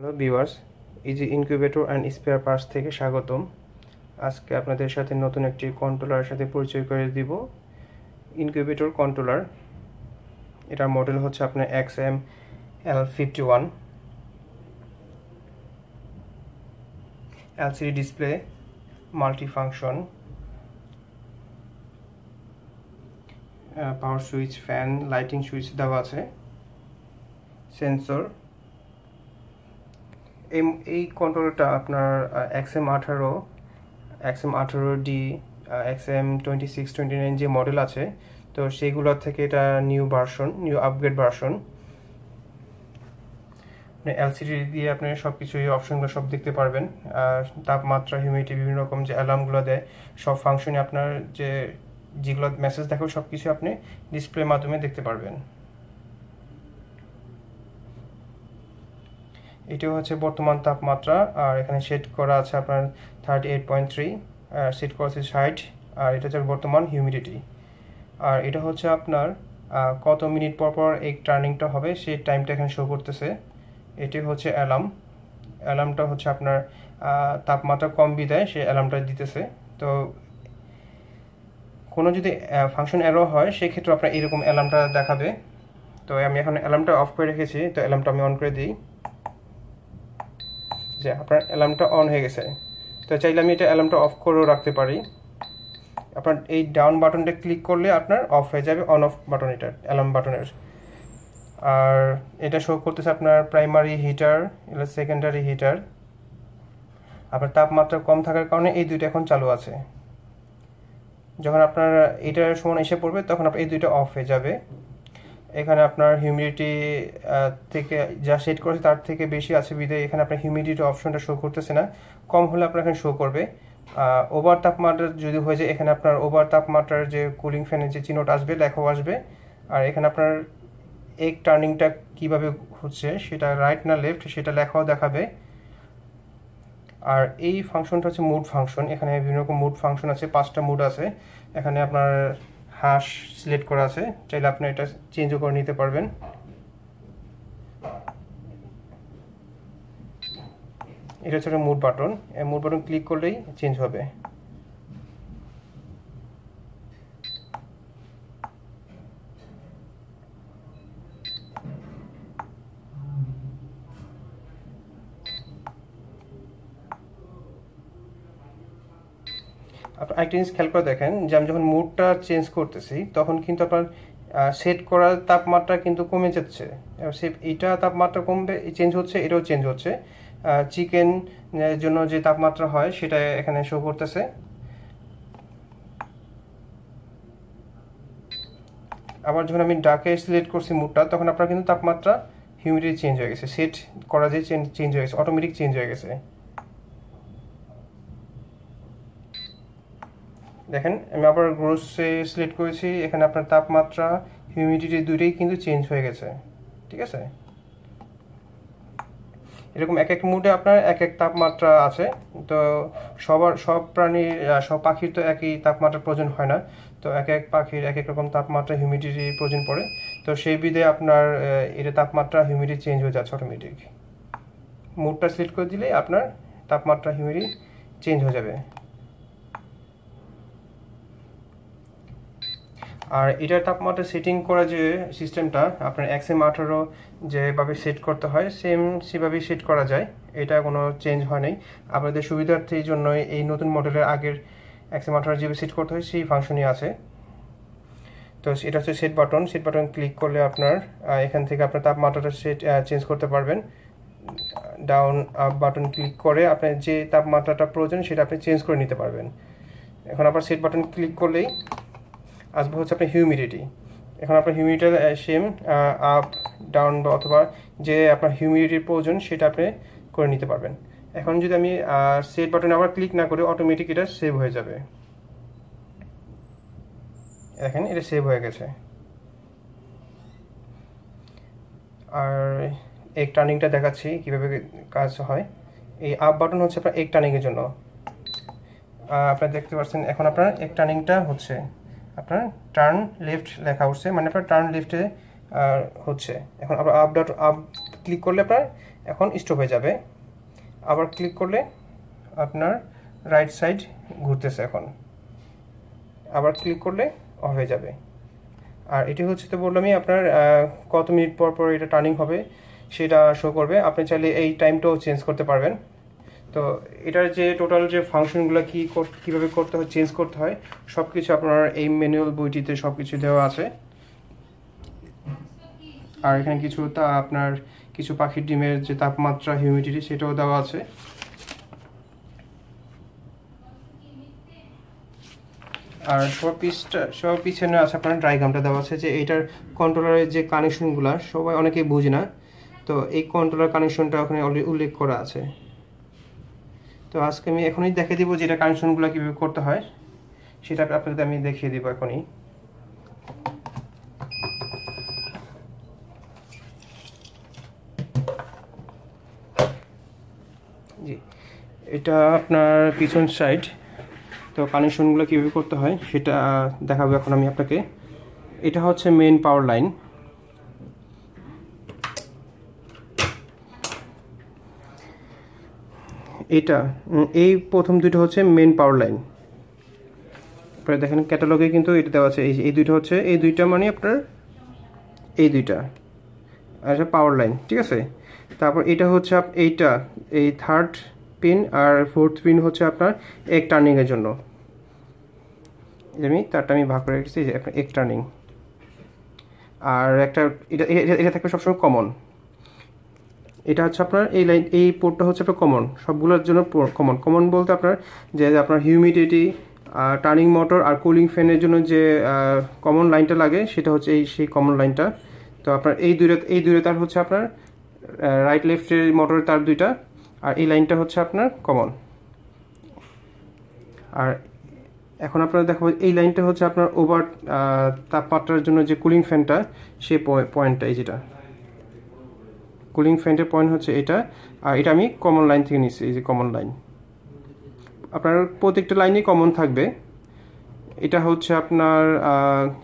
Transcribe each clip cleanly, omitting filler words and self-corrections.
Hello viewers, easy incubator and spare parts থেকে স্বাগতম। আজকে আপনাদের সাথে নতুন একটি কন্ট্রোলারের সাথে পরিচয় করে দিব। ইনকিউবেটর কন্ট্রোলার, এটার মডেল হচ্ছে আপনার XML51। LCD display, multi function, পাওয়ার সুইচ, ফ্যান, লাইটিং সুইচ দেওয়া আছে, সেন্সর। এই কন্ট্রোলারটা আপনার XM18D, XM2629 যে মডেল আছে, তো সেইগুলোর থেকে এটা নিউ আপগ্রেড ভার্সন। এলসিডি দিয়ে আপনি সব কিছু এই অপশনগুলো সব দেখতে পারবেন। তাপমাত্রা, হিউমিডিটি, বিভিন্ন রকম যে অ্যালার্মগুলো দেয়, সব ফাংশনে আপনার যেগুলো মেসেজ দেখাবে সব কিছু আপনি ডিসপ্লের মাধ্যমে দেখতে পারবেন। এটিও হচ্ছে বর্তমান তাপমাত্রা, আর এখানে সেট করা আছে আপনার 38.3, সেট করা আছে 60, আর এটা হচ্ছে বর্তমান হিউমিডিটি। আর এটা হচ্ছে আপনার কত মিনিট পর পর এই টার্নিংটা হবে সেই টাইমটা এখানে শো করতেছে। এটি হচ্ছে অ্যালার্মটা হচ্ছে আপনার তাপমাত্রা কম বিদায় সেই অ্যালার্মটা দিতেছে। তো কোনো যদি ফাংশন এরর হয় সেক্ষেত্রে আপনার এরকম অ্যালার্মটা দেখাবে। তো আমি এখন অ্যালার্মটা অফ করে রেখেছি, তো অ্যালার্মটা আমি অন করে দিই। যে আপনার অ্যালার্মটা অন হয়ে গেছে। তো চাইলে আমি এটা অ্যালার্মটা অফ করেও রাখতে পারি। আপনার এই ডাউন বাটনটা ক্লিক করলে আপনার অফ হয়ে যাবে, অন অফ বাটন, এটা অ্যালার্ম বাটনের। আর এটা শো করতেছে আপনার প্রাইমারি হিটার, এটা সেকেন্ডারি হিটার। আপনার তাপমাত্রা কম থাকার কারণে এই দুইটা এখন চালু আছে। যখন আপনার এটার সমান এসে পড়বে তখন আপনার এই দুইটা অফ হয়ে যাবে। এখানে আপনার হিউমিডিটি থেকে যা সেট করেছে তার থেকে বেশি আছে বিধায় এখানে আপনার হিউমিডিটি অপশনটা শো করতেছে না। কম হলে আপনার এখানে শো করবে। ওভার তাপমাত্রা যদি হয়ে যায় এখানে আপনার ওভার তাপমাত্রার যে কুলিং ফ্যানের যে চিহ্নটা আসবে, লেখাও আসবে। আর এখানে আপনার এক টার্নিংটা কিভাবে হচ্ছে, সেটা রাইট না লেফট, সেটা লেখাও দেখাবে। আর এই ফাংশনটা হচ্ছে মুড ফাংশন। এখানে বিভিন্ন রকম মুড ফাংশন আছে, 5টা মুড আছে। এখানে আপনার হ্যাশ সিলেক্ট করা আছে, চাইলে আপনি এটা চেঞ্জও করে নিতে পারবেন। এটা হচ্ছে মুড বাটন, এই মুড বাটন ক্লিক করলেই চেঞ্জ হবে। আপনার একটা জিনিস খেয়াল করে দেখেন যে আমি যখন মুডটা চেঞ্জ করতেছি তখন কিন্তু আপনার সেট করার তাপমাত্রা কিন্তু কমে যাচ্ছে। এইটা তাপমাত্রা কমবে, চেঞ্জ হচ্ছে, এটাও চেঞ্জ হচ্ছে। চিকেন জন্য যে তাপমাত্রা হয় সেটা এখানে শো করতেছে। আবার যখন আমি ডাকে সিলেক্ট করছি মুডটা, তখন আপনার কিন্তু তাপমাত্রা, হিউমিডিটি চেঞ্জ হয়ে গেছে, সেট করা যে চেঞ্জ হয়ে গেছে, অটোমেটিক চেঞ্জ হয়ে গেছে। দেখেন আমি আবার গ্রোসে সিলেক্ট করেছি, এখানে আপনার তাপমাত্রা, হিউমিডিটি দুটোই কিন্তু চেঞ্জ হয়ে গেছে। ঠিক আছে, এরকম এক এক মুডে আপনার এক এক তাপমাত্রা আছে। তো সব প্রাণীর, সব পাখির তো একই তাপমাত্রার প্রয়োজন হয় না। তো এক এক পাখির এক এক রকম তাপমাত্রা, হিউমিডিটি প্রয়োজন পড়ে। তো সেই বিধে আপনার এটা তাপমাত্রা, হিউমিডিটি চেঞ্জ হয়ে যাচ্ছে অটোমেটিক। মুডটা সিলেক্ট করে দিলে আপনার তাপমাত্রা, হিউমিডিটি চেঞ্জ হয়ে যাবে। আর এটার তাপমাত্রা সেটিং করা যে সিস্টেমটা আপনার XM18 যেভাবে সেট করতে হয় সেভাবেই সেট করা যায়, এটা কোনো চেঞ্জ হয় নাই। আপনাদের সুবিধার্থের জন্য এই নতুন মডেলের আগের XM18 যেভাবে সেট করতে হয় সেই ফাংশনই আছে। তো এটা হচ্ছে সেট বাটন ক্লিক করলে আপনার এখান থেকে আপনার তাপমাত্রাটা চেঞ্জ করতে পারবেন। ডাউন আপ বাটন ক্লিক করে আপনার যে তাপমাত্রাটা প্রয়োজন সেটা আপনি চেঞ্জ করে নিতে পারবেন। এখন আবার সেট বাটন ক্লিক করলেই আসবে হচ্ছে আপনার হিউমিডিটি। এখন আপনার হিউমিডিটি সেম আপ ডাউন বা অথবা যে আপনার হিউমিডিটির প্রয়োজন সেটা আপনি করে নিতে পারবেন। এখন যদি আমি সেট বাটনে আবার ক্লিক না করি, অটোমেটিক এটা সেভ হয়ে যাবে। দেখেন এটা সেভ হয়ে গেছে। আর এক টার্নিংটা দেখাচ্ছি কিভাবে কাজ হয়। এই আপ বাটন হচ্ছে আপনার এক টার্নিংয়ের জন্য। আপনারা দেখতে পাচ্ছেন এখন আপনার এক টার্নিংটা হচ্ছে, আপনার টার্ন লেফট লেখা উঠছে, মানে আপনার টার্ন লেফটে হচ্ছে। এখন আপনার আপ ক্লিক করলে আপনার এখন স্টপ হয়ে যাবে। আবার ক্লিক করলে আপনার রাইট সাইড ঘুরতেছে এখন, আবার ক্লিক করলে অফ হয়ে যাবে। আর এটি হচ্ছে তো বললামই আপনার কত মিনিট পর পর এটা টার্নিং হবে সেটা শো করবে। আপনি চাইলে এই টাইমটাও চেঞ্জ করতে পারবেন। তো এটার যে টোটাল যে ফাংশনগুলো কীভাবে করতে হয়, চেঞ্জ করতে হয়, সব কিছু আপনার এই ম্যানুয়াল বইটিতে সব কিছু দেওয়া আছে। আর এখানে কিছু আপনার কিছু পাখির ডিমের যে তাপমাত্রা, হিউমিডিটি সেটাও দেওয়া আছে। আর সব পিছনে আছে আপনার ডায়াগ্রামটা দেওয়া আছে যে এইটার কন্ট্রোলারের যে কানেকশনগুলো সবাই অনেকেই বুঝে না, তো এই কন্ট্রোলার কানেকশনটা ওখানে অলরেডি উল্লেখ করা আছে। তো আজকে আমি এখনই দেখিয়ে দিব যে এটা কানেকশনগুলো কীভাবে করতে হয়, সেটা আপনাদের আমি দেখিয়ে দিব এখনই। জি, এটা আপনার পিছন সাইড। তো কানেকশনগুলো কীভাবে করতে হয় সেটা দেখাবো এখন আমি আপনাকে। এটা হচ্ছে মেইন পাওয়ার লাইন। এই প্রথম দুটো হচ্ছে মেইন পাওয়ার লাইন। আপনারা দেখেন ক্যাটালগে কিন্তু এটা দেওয়া আছে, এই দুইটা হচ্ছে, এই দুইটা মানে আপনার এই দুইটা আর পাওয়ার লাইন, ঠিক আছে। তারপর এটা হচ্ছে এই থার্ড পিন আর ফোর্থ পিন হচ্ছে আপনার এক টার্নিংয়ের জন্য। তারটা আমি ভাগ করে রেখেছি যে এক টার্নিং। আর একটা এটা থাকবে সবসময় কমন। এটা হচ্ছে আপনার এই পোর্টটা হচ্ছে আপনার কমন, সবগুলোর জন্য কমন বলতে আপনার যে আপনার হিউমিডিটি, টার্নিং মোটর আর কুলিং ফ্যানের জন্য যে কমন লাইনটা লাগে সেটা হচ্ছে সেই কমন লাইনটা। তো আপনার এই দুইটা তার হচ্ছে আপনার রাইট লেফটের মোটরের তার দুইটা, আর এই লাইনটা হচ্ছে আপনার কমন। আর এখন আপনারা দেখাবো এই লাইনটা হচ্ছে আপনার ওভার তাপমাত্রার জন্য যে কুলিং ফ্যানটা, সেই পয়েন্টটা, এই যেটা কুলিং ফ্যানের পয়েন্ট হচ্ছে এটা। আর এটা আমি কমন লাইন থেকে নিচ্ছি, এই যে কমন লাইন। আপনার প্রত্যেকটা লাইনই কমন থাকবে। এটা হচ্ছে আপনার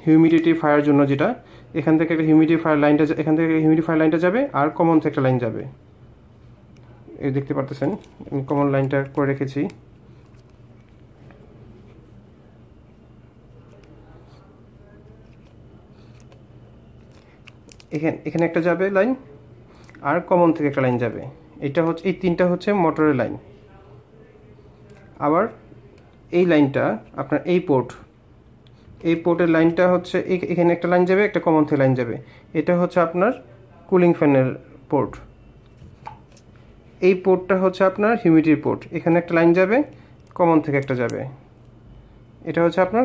হিউমিডিটি ফায়ার জন্য, যেটা এখান থেকে একটা হিউমিডিফায়ার লাইনটা যাবে আর কমন থেকে একটা লাইন যাবে। এই দেখতে পারতেছেন আমি কমন লাইনটা করে রেখেছি। এখানে একটা যাবে লাইন আর কমন থেকে একটা লাইন যাবে। এটা হচ্ছে এই তিনটা হচ্ছে মোটরের লাইন। আবার এই লাইনটা আপনার এই পোর্টের লাইনটা হচ্ছে এখানে একটা লাইন যাবে, একটা কমন থেকে লাইন যাবে। এটা হচ্ছে আপনার কুলিং ফ্যানের পোর্ট। এই পোর্টটা হচ্ছে আপনার হিউমিডিটির পোর্ট, এখানে একটা লাইন যাবে, কমন থেকে একটা যাবে। এটা হচ্ছে আপনার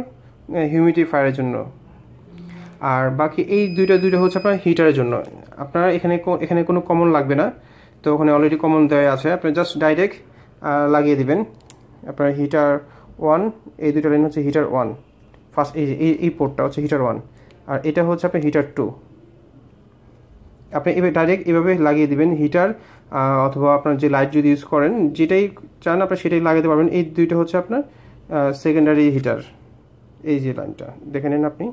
হিউমিডিফায়ারের জন্য। আর বাকি এই দুইটা হচ্ছে আপনার হিটারের জন্য। আপনার এখানে কোনো কমন লাগবে না, তো ওখানে অলরেডি কমন দেওয়া আছে। আপনি জাস্ট ডাইরেক্ট লাগিয়ে দিবেন। আপনার হিটার 1, এই দুটো লাইন হচ্ছে হিটার 1 ফার্স্ট, এই পোর্টটা হচ্ছে হিটার 1, আর এটা হচ্ছে আপনার হিটার 2। আপনি ডাইরেক্ট এভাবে লাগিয়ে দিবেন হিটার, অথবা আপনার যে লাইট যদি ইউজ করেন, যেটাই চান আপনার সেটাই লাগাতে পারবেন। এই দুইটা হচ্ছে আপনার সেকেন্ডারি হিটার। এই যে লাইনটা দেখে নেন আপনি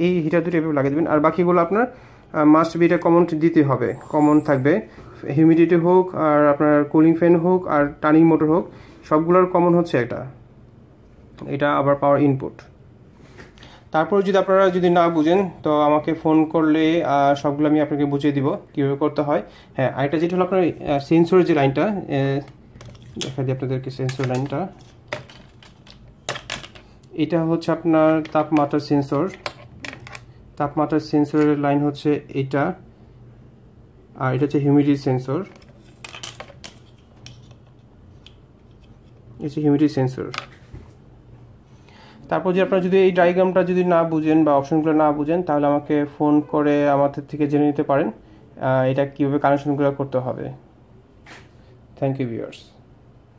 এই হিটার দুটো এভাবে লাগিয়ে দেবেন। আর বাকিগুলো আপনার মাস্ট বি এটা কমন দিতে হবে, কমন থাকবে। হিউমিডিটি হোক আর আপনার কুলিং ফ্যান হোক আর টার্নিং মোটর হোক, সবগুলোর কমন হচ্ছে এটা আবার পাওয়ার ইনপুট। তারপর আপনারা যদি না বুঝেন তো আমাকে ফোন করলে সবগুলো আমি আপনাকে বুঝিয়ে দিব কীভাবে করতে হয়। হ্যাঁ, আরেকটা যেটা হলো আপনার সেন্সরের যে লাইনটা, দেখা দিই আপনাদেরকে সেন্সর লাইনটা। এটা হচ্ছে আপনার তাপমাত্রার সেন্সরের লাইন হচ্ছে এটা, আর এটা হচ্ছে হিউমিডিটি সেন্সর। তারপর আপনারা যদি এই ডায়াগ্রামটা যদি না বুঝেন বা অপশনগুলো না বুঝেন, তাহলে আমাকে ফোন করে আমাদের থেকে জেনে নিতে পারেন এটা কীভাবে কানেকশনগুলো করতে হবে। Thank you viewers.